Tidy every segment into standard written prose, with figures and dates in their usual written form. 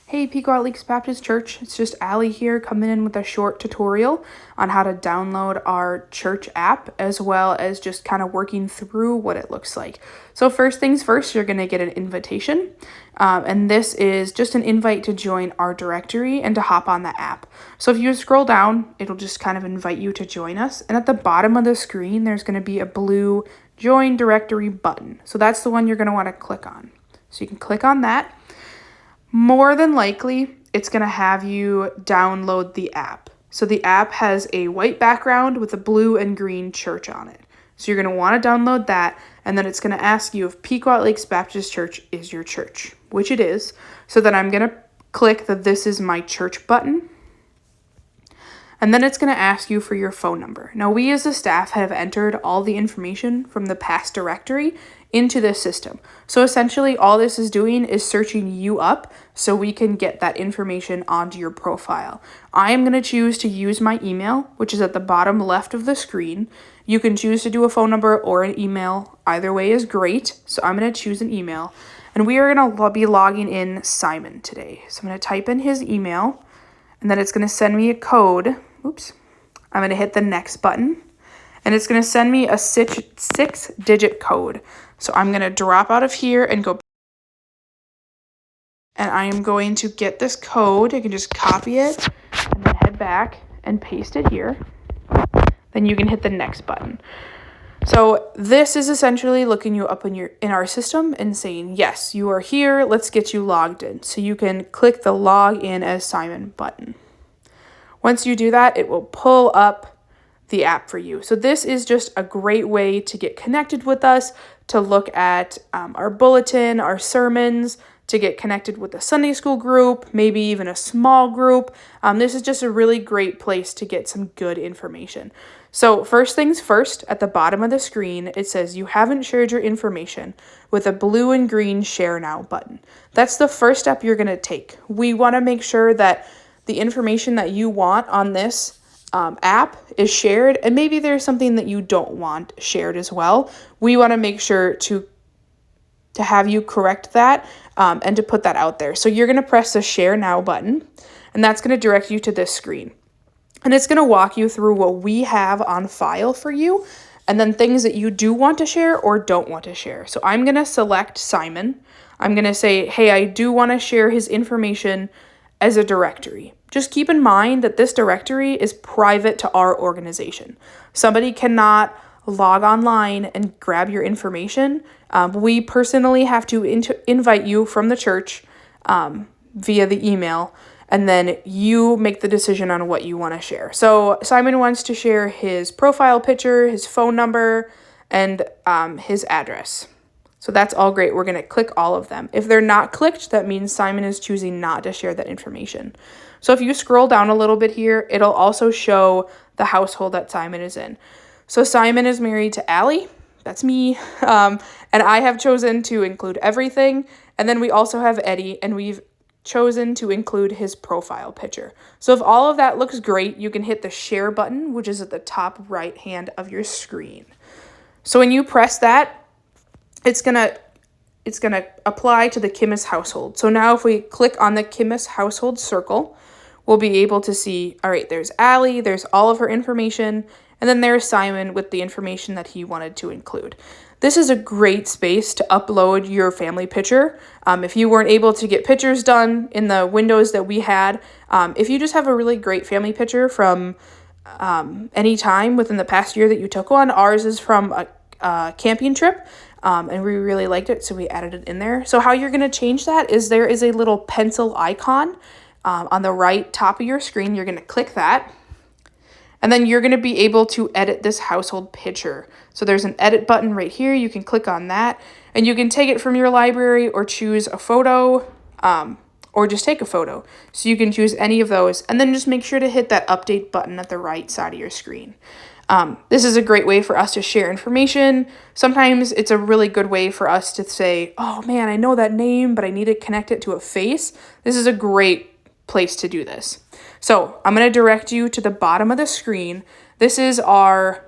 Hey, Pequot Lakes Baptist Church, it's just Allie here coming in with a short tutorial on how to download our church app, as well as just kind of working through what it looks like. So first things first, you're going to get an invitation, and this is just an invite to join our directory and to hop on the app. So if you scroll down, it'll just kind of invite you to join us, and at the bottom of the screen, there's going to be a blue Join Directory button. So that's the one you're going to want to click on. So you can click on that. More than likely, it's going to have you download the app. So the app has a white background with a blue and green church on it. So you're going to want to download that, and then it's going to ask you if Pequot Lakes Baptist Church is your church, which it is. So then I'm going to click the This is my church button. And then it's going to ask you for your phone number. Now, we as a staff have entered all the information from the past directory into this system. So essentially, all this is doing is searching you up so we can get that information onto your profile. I am going to choose to use my email, which is at the bottom left of the screen. You can choose to do a phone number or an email. Either way is great. So I'm going to choose an email. And we are going to be logging in Simon today. So I'm going to type in his email. And then it's going to send me a code. Oops. I'm going to hit the next button. And it's going to send me a six-digit code. So I'm going to drop out of here and go. And I am going to get this code. I can just copy it and then head back and paste it here. Then you can hit the next button. So this is essentially looking you up in our system and saying, yes, you are here. Let's get you logged in. So you can click the log in as Simon button. Once you do that, it will pull up the app for you. So this is just a great way to get connected with us, to look at our bulletin, our sermons, to get connected with a Sunday school group, maybe even a small group. This is just a really great place to get some good information. So first things first, at the bottom of the screen, it says you haven't shared your information with a blue and green Share Now button. That's the first step you're going to take. We want to make sure that the information that you want on this app is shared, and maybe there's something that you don't want shared as well. We want to make sure to have you correct that and to put that out there. So you're going to press the Share Now button, and that's going to direct you to this screen. And it's going to walk you through what we have on file for you, and then things that you do want to share or don't want to share. So I'm going to select Simon. I'm going to say, hey, I do want to share his information as a directory. Just keep in mind that this directory is private to our organization. Somebody cannot log online and grab your information. We personally have to invite you from the church via the email, and then you make the decision on what you want to share. So Simon wants to share his profile picture, his phone number, and his address. So that's all great. We're going to click all of them. If they're not clicked, that means Simon is choosing not to share that information. So if you scroll down a little bit here, it'll also show the household that Simon is in. So Simon is married to Allie. That's me. And I have chosen to include everything. And then we also have Eddie, and we've chosen to include his profile picture. So if all of that looks great, you can hit the share button, which is at the top right hand of your screen. So when you press that, it's gonna apply to the Kimmis household. So now if we click on the Kimmis household circle, we'll be able to see, all right, there's Allie, there's all of her information, and then there's Simon with the information that he wanted to include. This is a great space to upload your family picture. If you weren't able to get pictures done in the windows that we had, if you just have a really great family picture from any time within the past year that you took one, ours is from a camping trip. And we really liked it, so we added it in there. So how you're going to change that is there is a little pencil icon on the right top of your screen. You're going to click that, and then you're going to be able to edit this household picture. So there's an edit button right here. You can click on that, and you can take it from your library or choose a photo or just take a photo. So you can choose any of those, and then just make sure to hit that update button at the right side of your screen. This is a great way for us to share information. Sometimes it's a really good way for us to say, oh man, I know that name, but I need to connect it to a face. This is a great place to do this. So I'm going to direct you to the bottom of the screen. This is our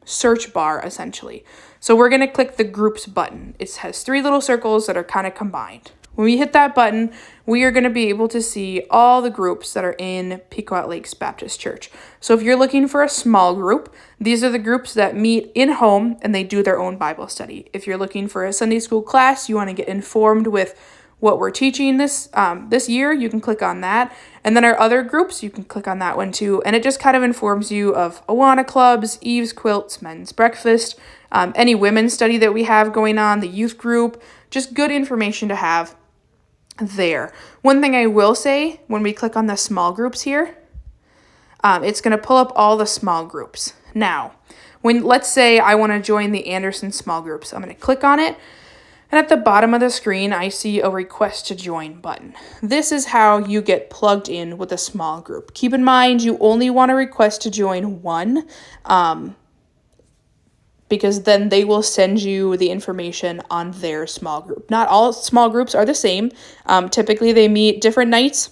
search bar, essentially. So we're going to click the groups button. It has three little circles that are kind of combined. When we hit that button, we are going to be able to see all the groups that are in Pequot Lakes Baptist Church. So if you're looking for a small group, these are the groups that meet in home and they do their own Bible study. If you're looking for a Sunday school class, you want to get informed with what we're teaching this year, you can click on that. And then our other groups, you can click on that one too. And it just kind of informs you of Awana clubs, Eve's Quilts, Men's Breakfast, any women's study that we have going on, the youth group, just good information to have there. One thing I will say, when we click on the small groups here, it's going to pull up all the small groups. Now, let's say I want to join the Anderson small groups, I'm going to click on it, and at the bottom of the screen, I see a request to join button. This is how you get plugged in with a small group. Keep in mind, you only want to request to join one, because then they will send you the information on their small group. Not all small groups are the same. Typically, they meet different nights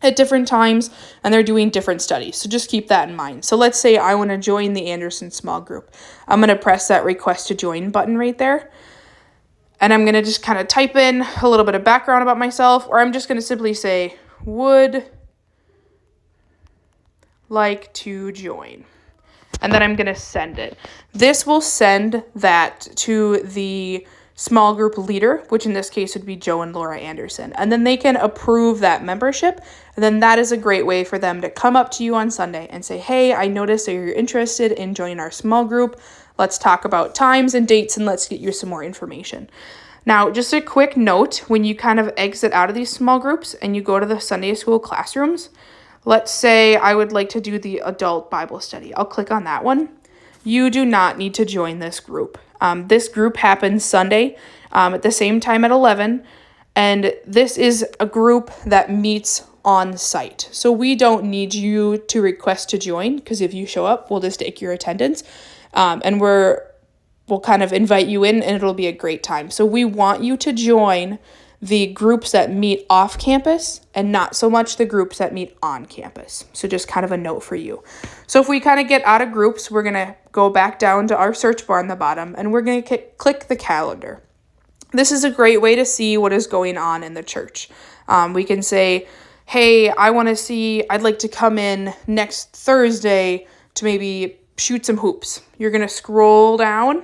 at different times, and they're doing different studies. So just keep that in mind. So let's say I want to join the Anderson small group. I'm going to press that request to join button right there. And I'm going to just kind of type in a little bit of background about myself, or I'm just going to simply say, would like to join. And then I'm going to send it. This will send that to the small group leader, which in this case would be Joe and Laura Anderson. And then they can approve that membership. And then that is a great way for them to come up to you on Sunday and say, hey, I noticed that you're interested in joining our small group. Let's talk about times and dates and let's get you some more information. Now, just a quick note, when you kind of exit out of these small groups and you go to the Sunday school classrooms, let's say I would like to do the adult Bible study. I'll click on that one. You do not need to join this group. This group happens Sunday at the same time at 11, and this is a group that meets on site. So we don't need you to request to join, because if you show up, we'll just take your attendance, and we'll kind of invite you in, and it'll be a great time. So we want you to join the groups that meet off campus and not so much the groups that meet on campus. So just kind of a note for you. So if we kind of get out of groups, we're going to go back down to our search bar on the bottom, and we're going to click the calendar. This is a great way to see what is going on in the church. We can say, hey, I'd like to come in next Thursday to maybe shoot some hoops. You're going to scroll down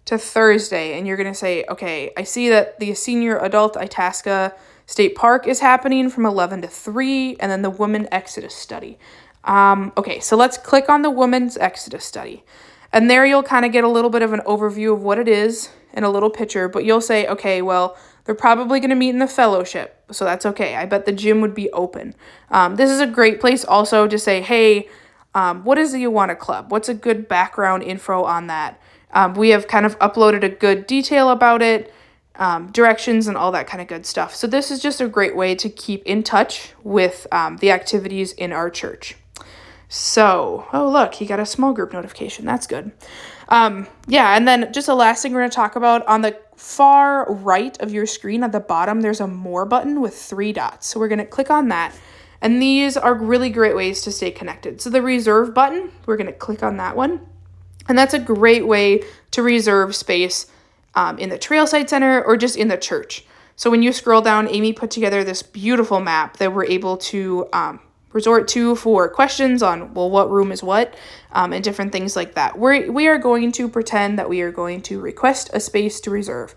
to Thursday, and you're going to say, okay, I see that the Senior Adult Itasca State Park is happening from 11 to 3, and then the Women Exodus Study. Okay, so let's click on the Women's Exodus Study. And there you'll kind of get a little bit of an overview of what it is and a little picture, but you'll say, okay, well, they're probably going to meet in the fellowship, so that's okay. I bet the gym would be open. This is a great place also to say, hey, what is the Awana Club? What's a good background info on that? We have kind of uploaded a good detail about it, directions and all that kind of good stuff. So this is just a great way to keep in touch with the activities in our church. So, oh look, he got a small group notification. That's good. Yeah, and then just the last thing we're going to talk about, on the far right of your screen at the bottom, there's a more button with 3 dots. So we're going to click on that. And these are really great ways to stay connected. So the reserve button, we're going to click on that one. And that's a great way to reserve space in the Trailside Center or just in the church. So when you scroll down, Amy put together this beautiful map that we're able to resort to for questions on, well, what room is what, and different things like that. We are going to pretend that we are going to request a space to reserve.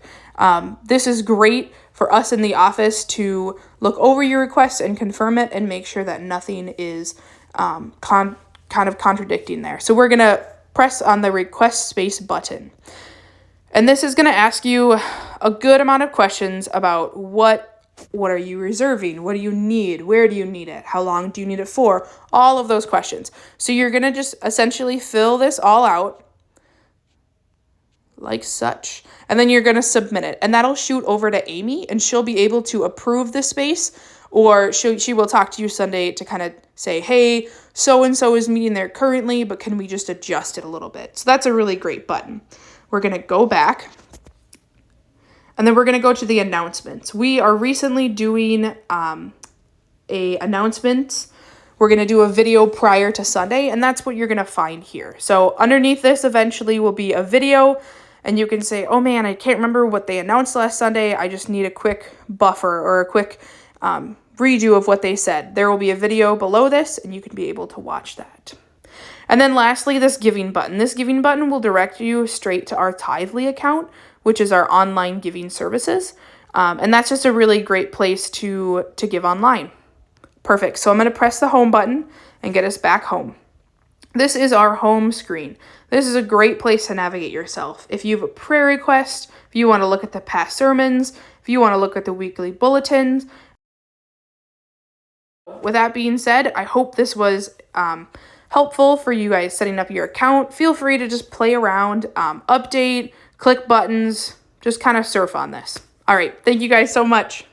This is great for us in the office to look over your request and confirm it and make sure that nothing is kind of contradicting there. So we're going to press on the request space button. And this is going to ask you a good amount of questions about what are you reserving? What do you need? Where do you need it? How long do you need it for? All of those questions. So you're going to just essentially fill this all out like such. And then you're going to submit it. And that'll shoot over to Amy, and she'll be able to approve the space, or she will talk to you Sunday to kind of say, hey, so-and-so is meeting there currently, but can we just adjust it a little bit? So that's a really great button. We're going to go back, and then we're going to go to the announcements. We are recently doing a announcement. We're going to do a video prior to Sunday, and that's what you're going to find here. So underneath this eventually will be a video and you can say, oh man, I can't remember what they announced last Sunday. I just need a quick buffer or a quick redo of what they said. There will be a video below this, and you can be able to watch that. And then lastly, this giving button. This giving button will direct you straight to our Tithely account, which is our online giving services. And that's just a really great place to give online. Perfect. So I'm going to press the home button and get us back home. This is our home screen. This is a great place to navigate yourself. If you have a prayer request, if you want to look at the past sermons, if you want to look at the weekly bulletins. With that being said, I hope this was helpful for you guys setting up your account. Feel free to just play around, update, click buttons, just kind of surf on this. All right, thank you guys so much.